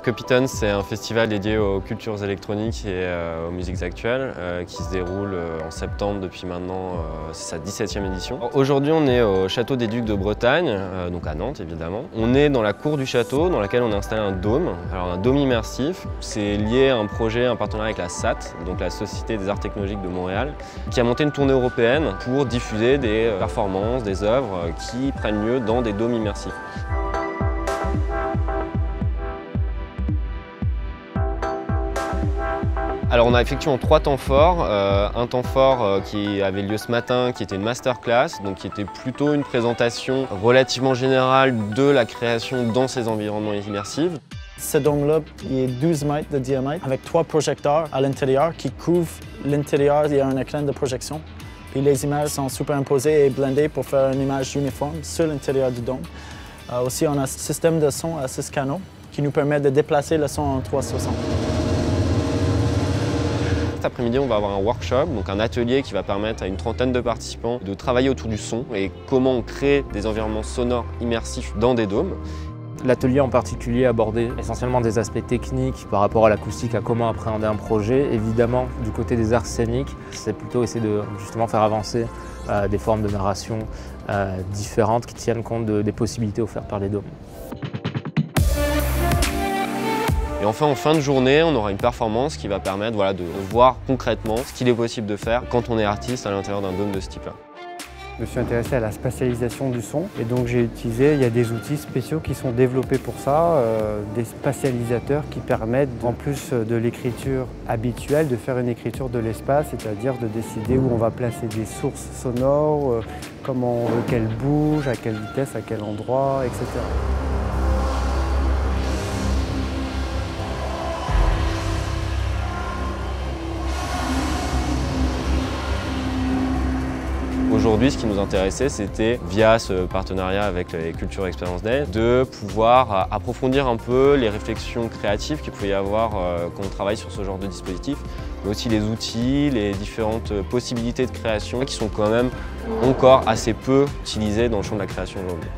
Copyton, c'est un festival dédié aux cultures électroniques et aux musiques actuelles qui se déroule en septembre depuis maintenant, c'est sa 17e édition. Aujourd'hui, on est au Château des Ducs de Bretagne, donc à Nantes évidemment. On est dans la cour du château dans laquelle on a installé un dôme, alors un dôme immersif. C'est lié à un projet, un partenariat avec la SAT, donc la Société des Arts Technologiques de Montréal, qui a monté une tournée européenne pour diffuser des performances, des œuvres qui prennent lieu dans des dômes immersifs. Alors on a effectivement 3 temps forts. Un temps fort qui avait lieu ce matin, qui était une masterclass, donc qui était plutôt une présentation relativement générale de la création dans ces environnements immersifs. Ce dôme-là, il est 12 mètres de diamètre avec 3 projecteurs à l'intérieur qui couvrent l'intérieur. Il y a un écran de projection. Puis les images sont superimposées et blendées pour faire une image uniforme sur l'intérieur du dôme. Aussi, on a un système de son à 6 canaux qui nous permet de déplacer le son en 360. Cet après-midi, on va avoir un workshop, donc un atelier qui va permettre à une trentaine de participants de travailler autour du son et comment on crée des environnements sonores immersifs dans des dômes. L'atelier en particulier abordait essentiellement des aspects techniques par rapport à l'acoustique, à comment appréhender un projet. Évidemment, du côté des arts scéniques, c'est plutôt essayer de justement faire avancer des formes de narration différentes qui tiennent compte des possibilités offertes par les dômes. Et enfin, en fin de journée, on aura une performance qui va permettre de voir concrètement ce qu'il est possible de faire quand on est artiste à l'intérieur d'un dôme de ce type-là. Je me suis intéressé à la spatialisation du son et donc il y a des outils spéciaux qui sont développés pour ça, des spatialisateurs qui permettent, en plus de l'écriture habituelle, de faire une écriture de l'espace, c'est-à-dire de décider où on va placer des sources sonores, comment on veut qu'elles bougent, à quelle vitesse, à quel endroit, etc. Aujourd'hui, ce qui nous intéressait, c'était, via ce partenariat avec les Culture Experience Day, de pouvoir approfondir un peu les réflexions créatives qu'il peut y avoir quand on travaille sur ce genre de dispositif, mais aussi les outils, les différentes possibilités de création qui sont quand même encore assez peu utilisées dans le champ de la création aujourd'hui.